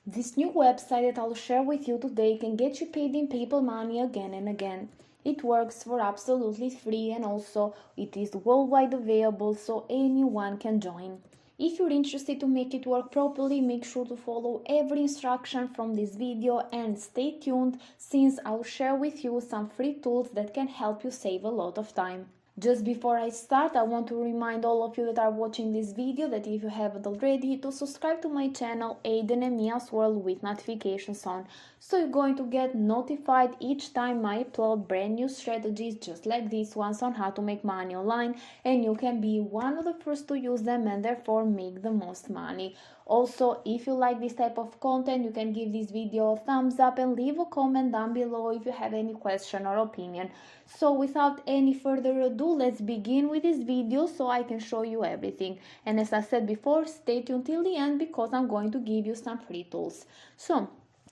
This new website that I'll share with you today can get you paid in PayPal money again and again. It works for absolutely free, and also it is worldwide available, so anyone can join. If you're interested to make it work properly, make sure to follow every instruction from this video and stay tuned, since I'll share with you some free tools that can help you save a lot of time. Just before I start, I want to remind all of you that are watching this video that if you haven't already, to subscribe to my channel Aiden and Mia's World with notifications on, so you're going to get notified each time I upload brand new strategies just like these ones on how to make money online, and you can be one of the first to use them and therefore make the most money. Also, if you like this type of content, you can give this video a thumbs up and leave a comment down below if you have any question or opinion. So without any further ado, let's begin with this video so I can show you everything. And as I said before, stay tuned till the end because I'm going to give you some free tools. So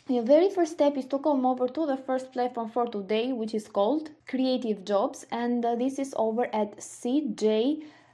the very first step is to come over to the first platform for today, which is called Creative Jobs, and this is over at cjinc.info.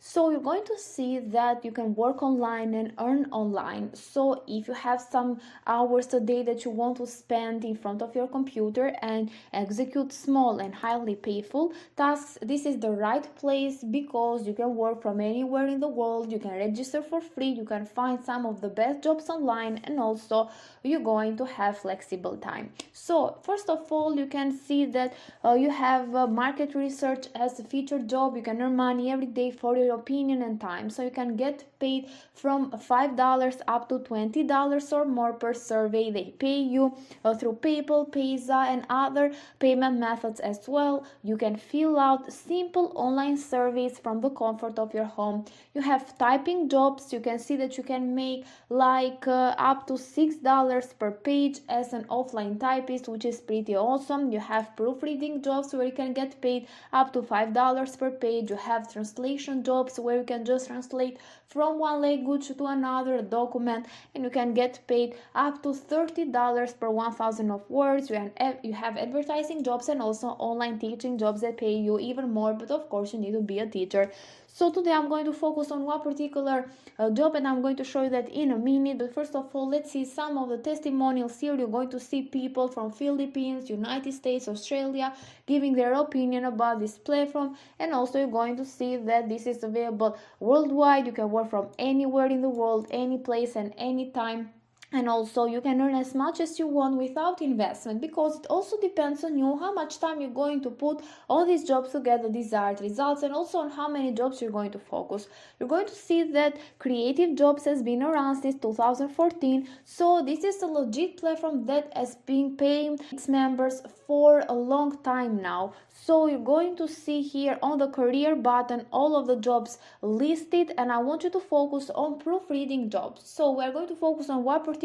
So you're going to see that you can work online and earn online. So if you have some hours a day that you want to spend in front of your computer and execute small and highly painful tasks, this is the right place because you can work from anywhere in the world. You can register for free, you can find some of the best jobs online, and also you're going to have flexible time. So first of all, you can see that you have market research as a featured job. You can earn money every day for your opinion and time, so you can get paid from $5 up to $20 or more per survey. They pay you through PayPal, Payza, and other payment methods as well. You can fill out simple online surveys from the comfort of your home. You have typing jobs. You can see that you can make like up to $6 per page as an offline typist, which is pretty awesome. You have proofreading jobs where you can get paid up to $5 per page. You have translation jobs where you can just translate from one language to another document, and you can get paid up to $30 per 1,000 of words. You have advertising jobs and also online teaching jobs that pay you even more, but of course you need to be a teacher. So today I'm going to focus on one particular job, and I'm going to show you that in a minute. But first of all, let's see some of the testimonials here. You're going to see people from Philippines, United States, Australia giving their opinion about this platform, and also you're going to see that this is available worldwide. You can work from anywhere in the world, any place and any time. And also you can earn as much as you want without investment, because it also depends on you how much time you're going to put all these jobs to get the desired results, and also on how many jobs you're going to focus. You're going to see that Creative Jobs has been around since 2014, so this is a legit platform that has been paying its members for a long time now. So you're going to see here on the career button all of the jobs listed, and I want you to focus on proofreading jobs. So we're going to focus on one particular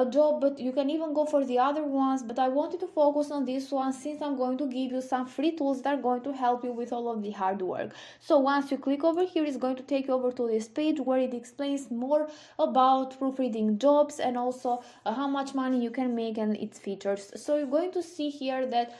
job, but you can even go for the other ones, but I want you to focus on this one since I'm going to give you some free tools that are going to help you with all of the hard work. So once you click over here, it's going to take you over to this page where it explains more about proofreading jobs and also how much money you can make and its features. So you're going to see here that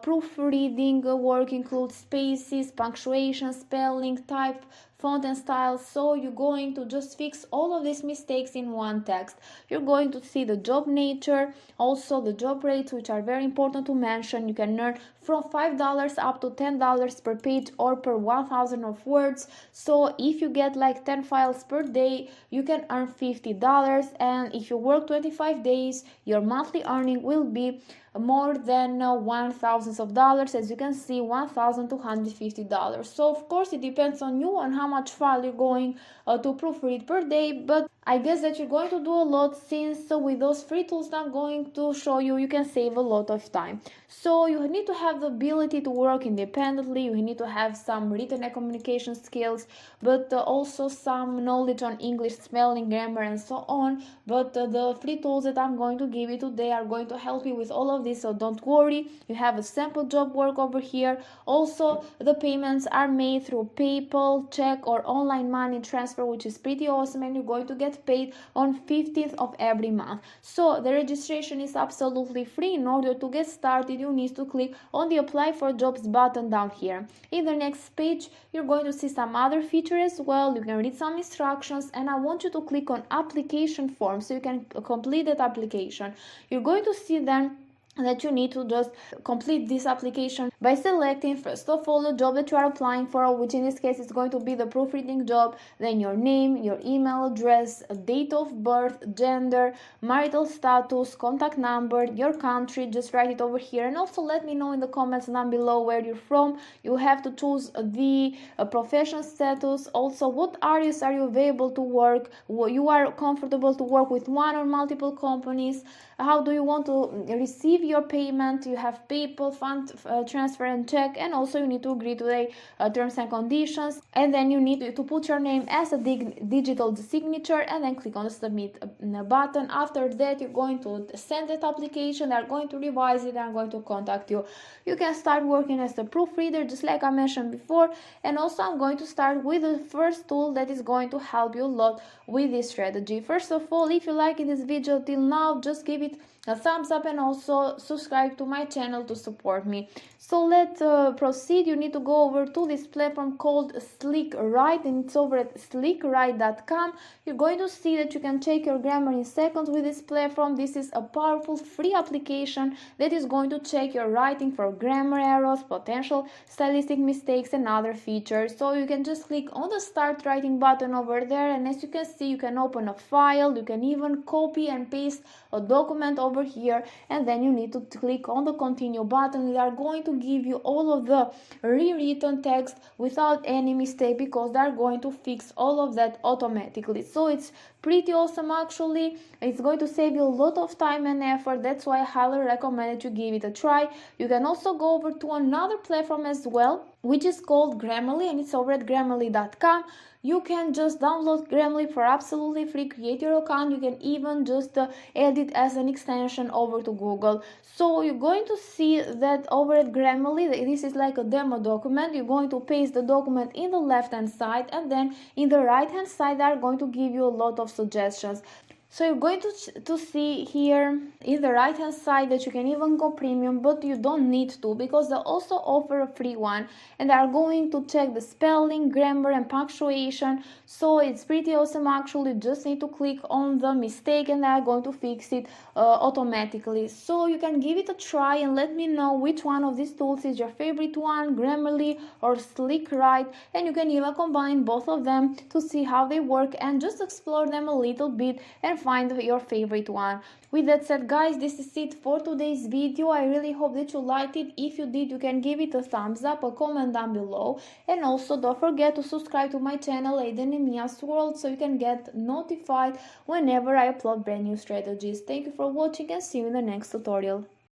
proofreading work includes spaces, punctuation, spelling, type, font and style. So you're going to just fix all of these mistakes in one text. You're going to see the job nature, also the job rates, which are very important to mention. You can earn from $5 up to $10 per page or per 1,000 of words. So if you get like 10 files per day, you can earn $50, and if you work 25 days, your monthly earning will be more than $1,000. As you can see, $1,250. So of course it depends on you on how much file you're going to proofread per day, but I guess that you're going to do a lot, since with those free tools that I'm going to show you, you can save a lot of time. So you need to have the ability to work independently. You need to have some written and communication skills, but also some knowledge on English, spelling, grammar, and so on. But the free tools that I'm going to give you today are going to help you with all of this, so don't worry. You have a sample job work over here. Also, the payments are made through PayPal, check, check or online money transfer, which is pretty awesome, and you're going to get paid on 15th of every month. So the registration is absolutely free. In order to get started, you need to click on the apply for jobs button down here. In the next page, you're going to see some other features as well. You can read some instructions, and I want you to click on application form so you can complete that application. You're going to see then that you need to just complete this application by selecting first of all the job that you are applying for, which in this case is going to be the proofreading job, then your name, your email address, date of birth, gender, marital status, contact number, your country, just write it over here, and also let me know in the comments down below where you're from. You have to choose the profession status, also what areas are you available to work, you are comfortable to work with one or multiple companies, how do you want to receive your payment, you have PayPal, fund transfer and check, and also you need to agree to the terms and conditions, and then you need to put your name as a digital signature and then click on the submit button. After that, you're going to send that application, they're going to revise it, they're going to contact you. You can start working as a proofreader just like I mentioned before, and also I'm going to start with the first tool that is going to help you a lot with this strategy. First of all, if you like this video till now, just give it a thumbs up and also subscribe to my channel to support me. So let's proceed. You need to go over to this platform called SlickWrite, and it's over at slickwrite.com. You're going to see that you can check your grammar in seconds with this platform. This is a powerful free application that is going to check your writing for grammar errors, potential stylistic mistakes and other features. So you can just click on the start writing button over there, and as you can see, you can open a file, you can even copy and paste a document over here, and then you need to click on the continue button. They are going to give you all of the rewritten text without any mistake, because they are going to fix all of that automatically. So it's pretty awesome actually. It's going to save you a lot of time and effort. That's why I highly recommend that you give it a try. You can also go over to another platform as well, which is called Grammarly, and it's over at grammarly.com. You can just download Grammarly for absolutely free, create your account. You can even just add it as an extension over to Google. So you're going to see that over at Grammarly, this is like a demo document. You're going to paste the document in the left hand side, and then in the right hand side they are going to give you a lot of suggestions. So you're going to see here in the right hand side that you can even go premium, but you don't need to, because they also offer a free one, and they are going to check the spelling, grammar and punctuation. So it's pretty awesome actually. You just need to click on the mistake and they are going to fix it automatically. So you can give it a try and let me know which one of these tools is your favorite one, Grammarly or SlickWrite, and you can even combine both of them to see how they work and just explore them a little bit and find your favorite one. With that said, guys, this is it for today's video. I really hope that you liked it. If you did, you can give it a thumbs up, a comment down below, and also don't forget to subscribe to my channel Aiden and Mia's World so you can get notified whenever I upload brand new strategies. Thank you for watching and see you in the next tutorial.